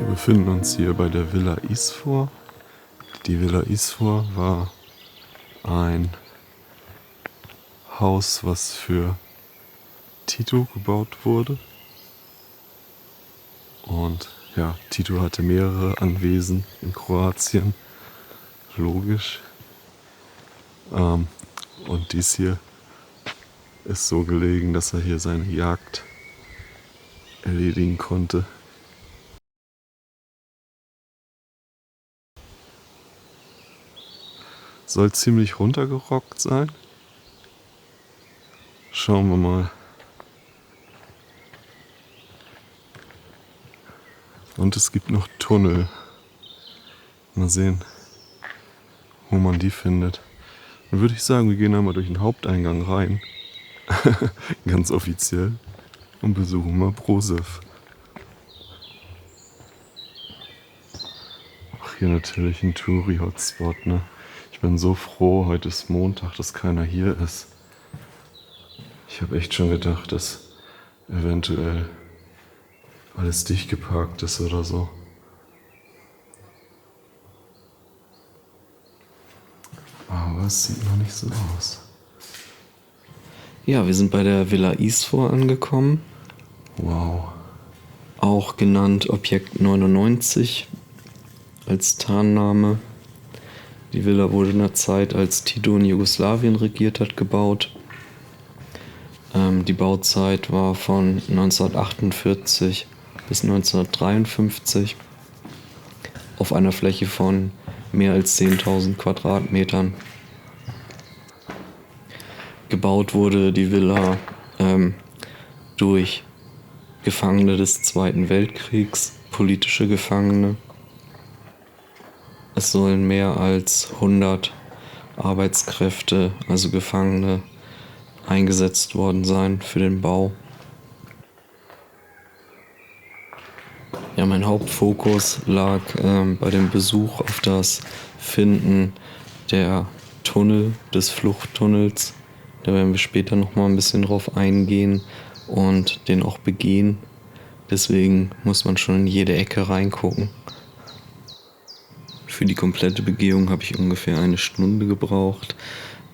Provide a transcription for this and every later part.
Wir befinden uns hier bei der Villa Isfort. Die Villa Isfort war ein Haus, was für Tito gebaut wurde. Und ja, Tito hatte mehrere Anwesen in Kroatien, logisch. Und dies hier ist so gelegen, dass er hier seine Jagd erledigen konnte. Soll ziemlich runtergerockt sein. Schauen wir mal. Und es gibt noch Tunnel. Mal sehen, wo man die findet. Dann würde ich sagen, wir gehen einmal durch den Haupteingang rein. Ganz offiziell. Und besuchen mal Brosef. Ach, hier natürlich ein Touri-Hotspot, ne? Ich bin so froh, heute ist Montag, dass keiner hier ist. Ich habe echt schon gedacht, dass eventuell alles dicht geparkt ist oder so. Aber es sieht noch nicht so aus. Ja, wir sind bei der Villa Isfort angekommen. Wow. Auch genannt Objekt 99 als Tarnname. Die Villa wurde in der Zeit, als Tito in Jugoslawien regiert hat, gebaut. Die Bauzeit war von 1948 bis 1953 auf einer Fläche von mehr als 10.000 Quadratmetern. Gebaut wurde die Villa durch Gefangene des Zweiten Weltkriegs, politische Gefangene. Es sollen mehr als 100 Arbeitskräfte, also Gefangene, eingesetzt worden sein für den Bau. Ja, mein Hauptfokus lag bei dem Besuch auf das Finden der Tunnel, des Fluchttunnels. Da werden wir später nochmal ein bisschen drauf eingehen und den auch begehen. Deswegen muss man schon in jede Ecke reingucken. Für die komplette Begehung habe ich ungefähr 1 Stunde gebraucht.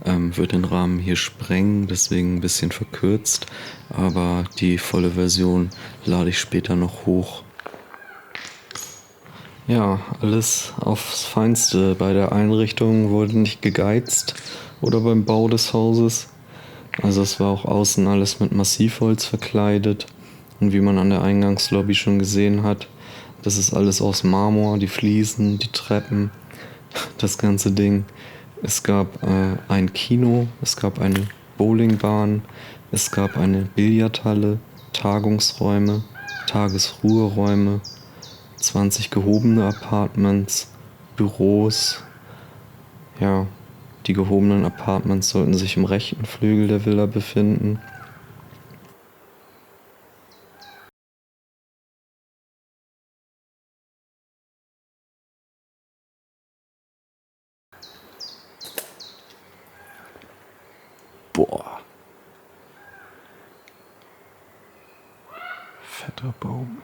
Wird den Rahmen hier sprengen, deswegen ein bisschen verkürzt. Aber die volle Version lade ich später noch hoch. Ja, alles aufs Feinste. Bei der Einrichtung wurde nicht gegeizt oder beim Bau des Hauses. Also es war auch außen alles mit Massivholz verkleidet. Und wie man an der Eingangslobby schon gesehen hat, das ist alles aus Marmor, die Fliesen, die Treppen, das ganze Ding. Es gab ein Kino, es gab eine Bowlingbahn, es gab eine Billardhalle, Tagungsräume, Tagesruheräume, 20 gehobene Apartments, Büros. Ja, die gehobenen Apartments sollten sich im rechten Flügel der Villa befinden. Boah. Fetter Baum.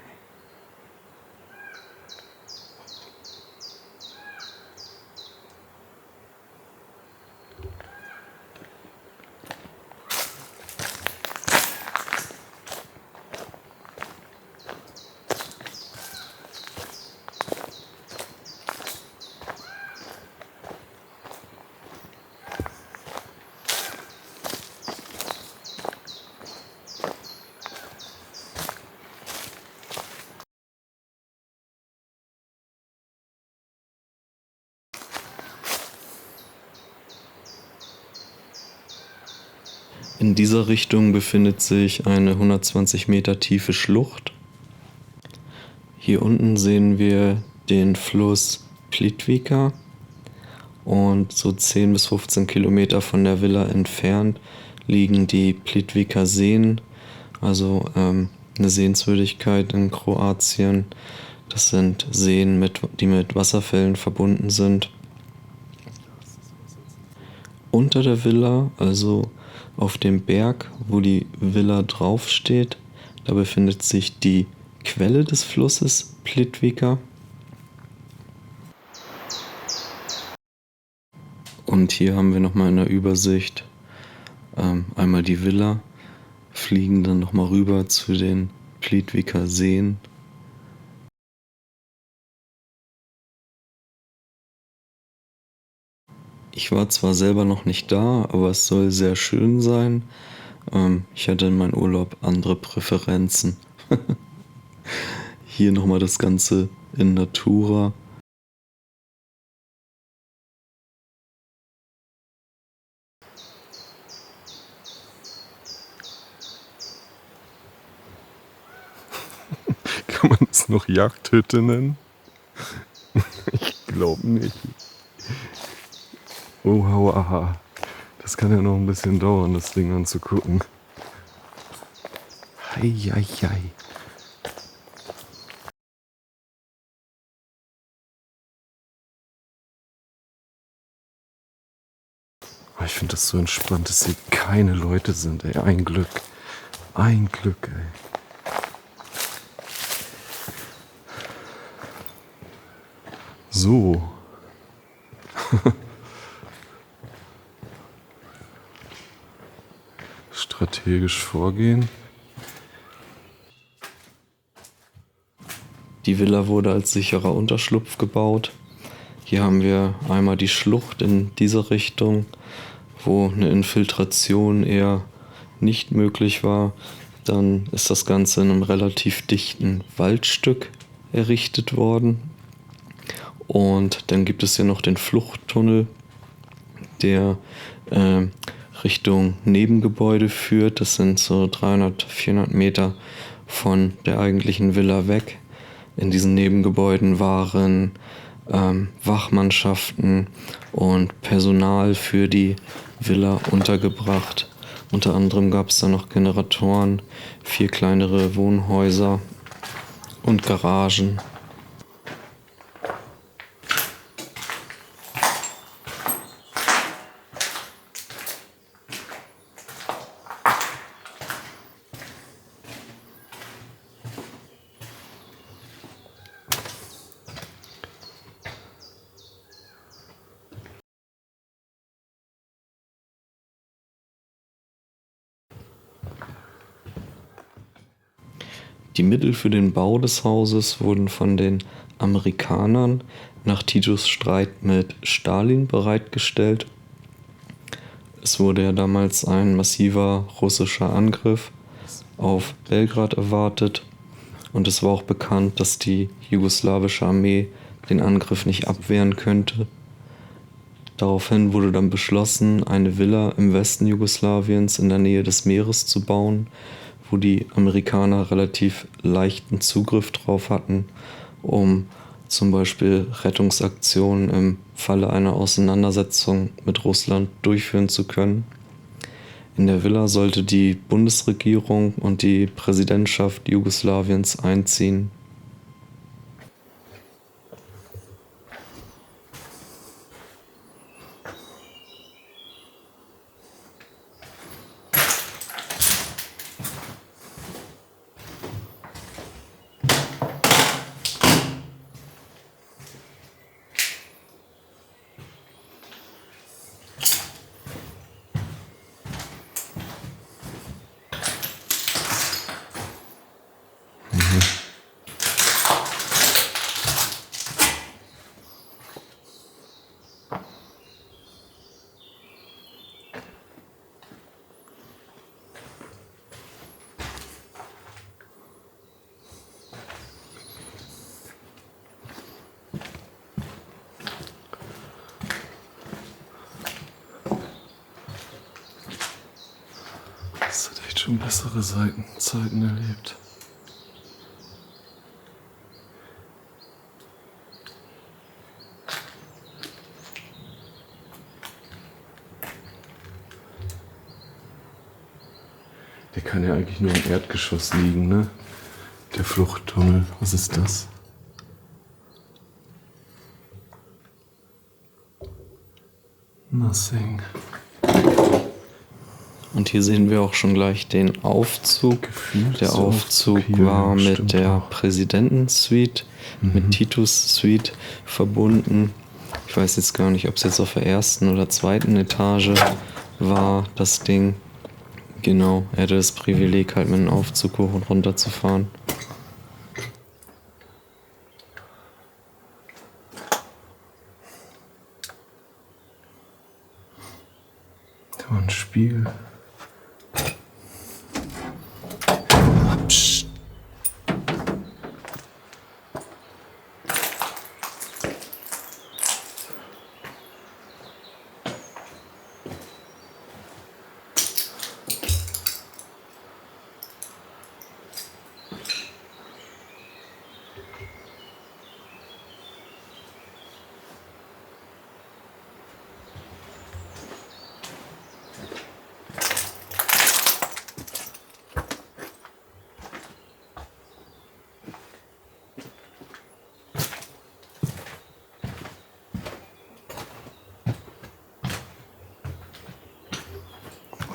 In dieser Richtung befindet sich eine 120 Meter tiefe Schlucht. Hier unten sehen wir den Fluss Plitvica und so 10 bis 15 Kilometer von der Villa entfernt liegen die Plitvica Seen, also eine Sehenswürdigkeit in Kroatien. Das sind Seen, die mit Wasserfällen verbunden sind. Unter der Villa, also auf dem Berg, wo die Villa draufsteht, da befindet sich die Quelle des Flusses Plitvica. Und hier haben wir nochmal in der Übersicht einmal die Villa, fliegen dann nochmal rüber zu den Plitvicer Seen. Ich war zwar selber noch nicht da, aber es soll sehr schön sein. Ich hatte in meinem Urlaub andere Präferenzen. Hier nochmal das Ganze in Natura. Kann man es noch Jagdhütte nennen? Ich glaube nicht. Oh, aha. Das kann ja noch ein bisschen dauern, das Ding anzugucken. Hei. Ich finde das so entspannt, dass hier keine Leute sind, ey. Ein Glück. Ein Glück, ey. So. Strategisch vorgehen. Die Villa wurde als sicherer Unterschlupf gebaut. Hier haben wir einmal die Schlucht in dieser Richtung, wo eine Infiltration eher nicht möglich war. Dann ist das Ganze in einem relativ dichten Waldstück errichtet worden. Und dann gibt es hier noch den Fluchttunnel, der Richtung Nebengebäude führt. Das sind so 300, 400 Meter von der eigentlichen Villa weg. In diesen Nebengebäuden waren Wachmannschaften und Personal für die Villa untergebracht. Unter anderem gab es da noch Generatoren, 4 kleinere Wohnhäuser und Garagen. Die Mittel für den Bau des Hauses wurden von den Amerikanern nach Titos Streit mit Stalin bereitgestellt. Es wurde ja damals ein massiver russischer Angriff auf Belgrad erwartet und es war auch bekannt, dass die jugoslawische Armee den Angriff nicht abwehren könnte. Daraufhin wurde dann beschlossen, eine Villa im Westen Jugoslawiens in der Nähe des Meeres zu bauen, wo die Amerikaner relativ leichten Zugriff drauf hatten, um zum Beispiel Rettungsaktionen im Falle einer Auseinandersetzung mit Russland durchführen zu können. In der Villa sollte die Bundesregierung und die Präsidentschaft Jugoslawiens einziehen. Das hat echt schon bessere Zeiten erlebt. Der kann ja eigentlich nur im Erdgeschoss liegen, ne? Der Fluchttunnel. Was ist das? Nothing. Und hier sehen wir auch schon gleich den Aufzug. Der Aufzug hier, war mit stimmt der auch. Präsidentensuite, mit Titus Suite verbunden. Ich weiß jetzt gar nicht, ob es jetzt auf der ersten oder zweiten Etage war, das Ding. Genau, er hatte das Privileg, halt mit einem Aufzug hoch und runter zu fahren. Da war ein Spiegel. Psst.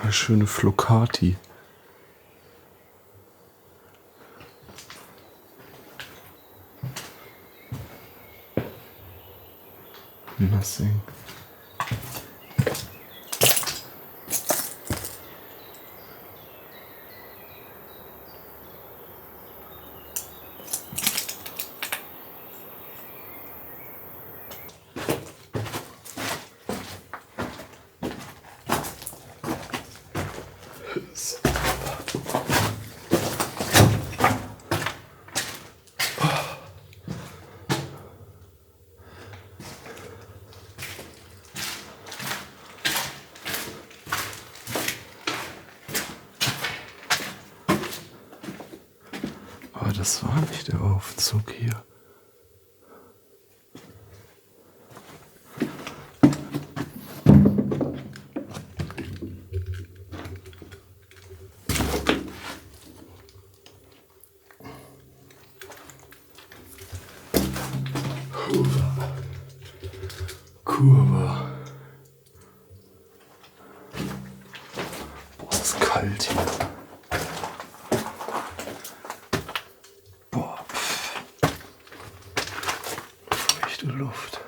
Eine schöne Flocati. Nothing. Aber das war nicht der Aufzug hier. Kurve. Boah, ist das kalt hier. Boah. Feuchte Luft.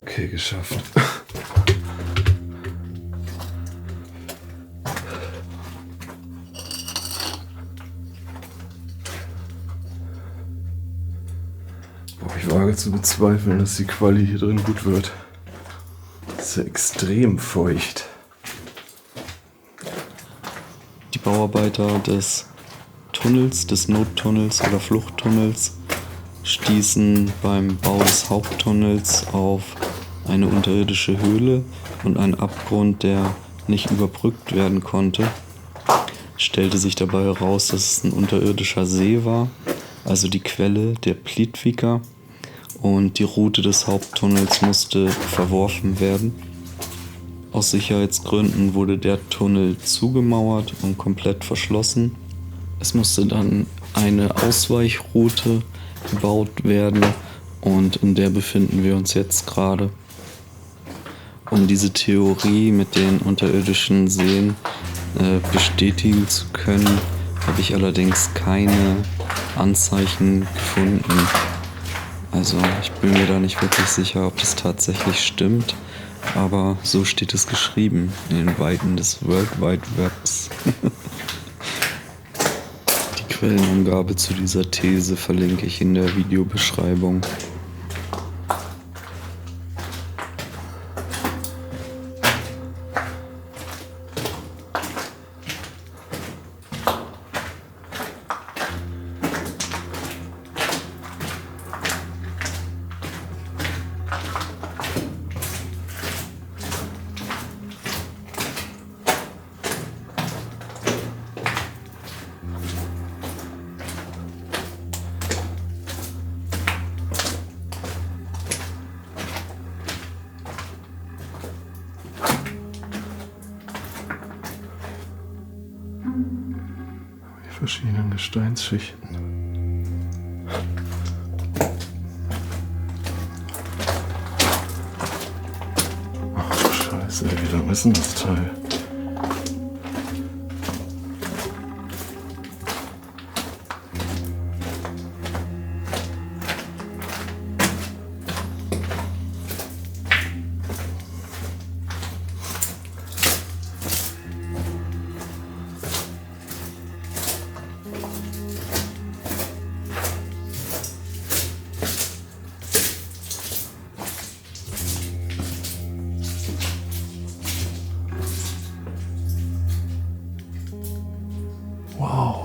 Okay, geschafft. Boah, ich wage zu bezweifeln, dass die Quali hier drin gut wird. Das ist ja extrem feucht. Die Bauarbeiter des Tunnels, des Nottunnels oder Fluchttunnels, stießen beim Bau des Haupttunnels auf eine unterirdische Höhle und einen Abgrund, der nicht überbrückt werden konnte. Stellte sich dabei heraus, dass es ein unterirdischer See war, also die Quelle der Plitvica, und die Route des Haupttunnels musste verworfen werden. Aus Sicherheitsgründen wurde der Tunnel zugemauert und komplett verschlossen. Es musste dann eine Ausweichroute gebaut werden und in der befinden wir uns jetzt gerade. Um diese Theorie mit den unterirdischen Seen bestätigen zu können, habe ich allerdings keine Anzeichen gefunden. Also ich bin mir da nicht wirklich sicher, ob das tatsächlich stimmt, aber so steht es geschrieben in den Weiten des World Wide Webs. Die Quellenangabe zu dieser These verlinke ich in der Videobeschreibung. verschiedenen Gesteinsschichten. Ach, Scheiße, wie lang ist denn das Teil? Wow.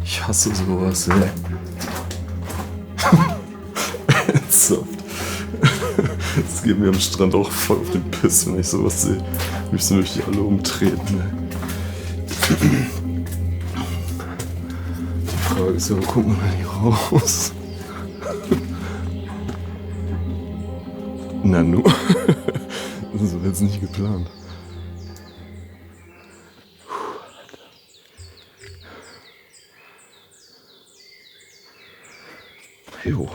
Ich hasse sowas, ey. Ernsthaft. Das geht mir am Strand auch voll auf den Piss, wenn ich sowas sehe. Müssen möchte ich alle umtreten, ey. Die Frage ist ja, wo kommt man denn hier raus? Na nu. Das ist jetzt nicht geplant. Jo.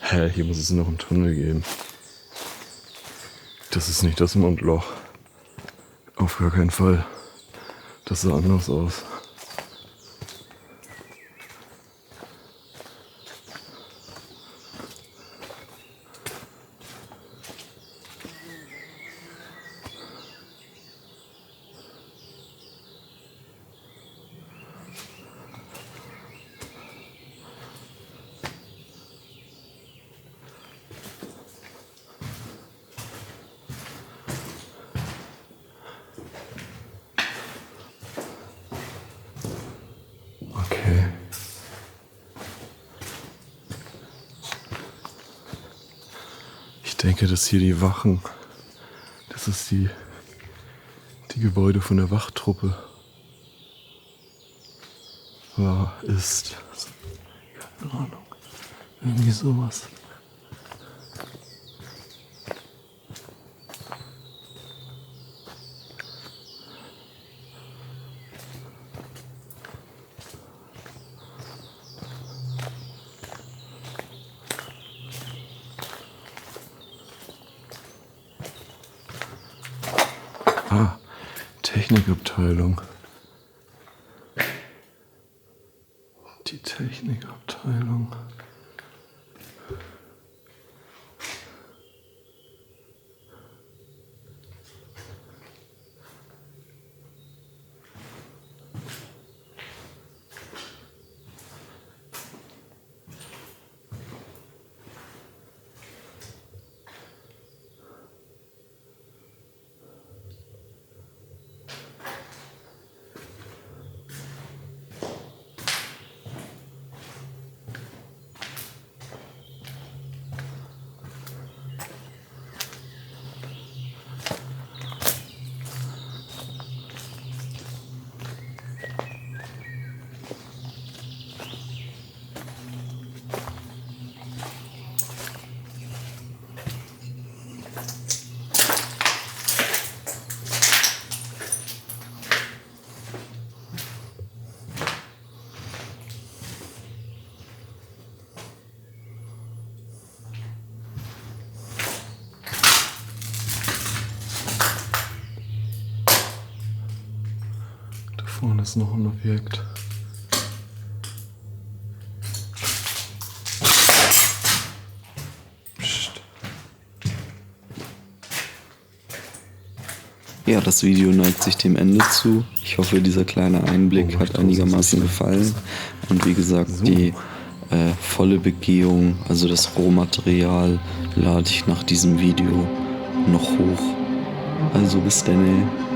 Hä, hier muss es noch einen Tunnel geben. Das ist nicht das Mondloch. Auf gar keinen Fall. Das sah anders aus. Okay. Ich denke, dass hier die Wachen, das ist die Gebäude von der Wachtruppe ist. Keine Ahnung. Irgendwie sowas. Ah, Technikabteilung. Die Technikabteilung. vorne ist noch ein Objekt. Psst. Ja, das Video neigt sich dem Ende zu. Ich hoffe, dieser kleine Einblick hat einigermaßen gefallen. Und wie gesagt, die volle Begehung, also das Rohmaterial, lade ich nach diesem Video noch hoch. Also bis dann.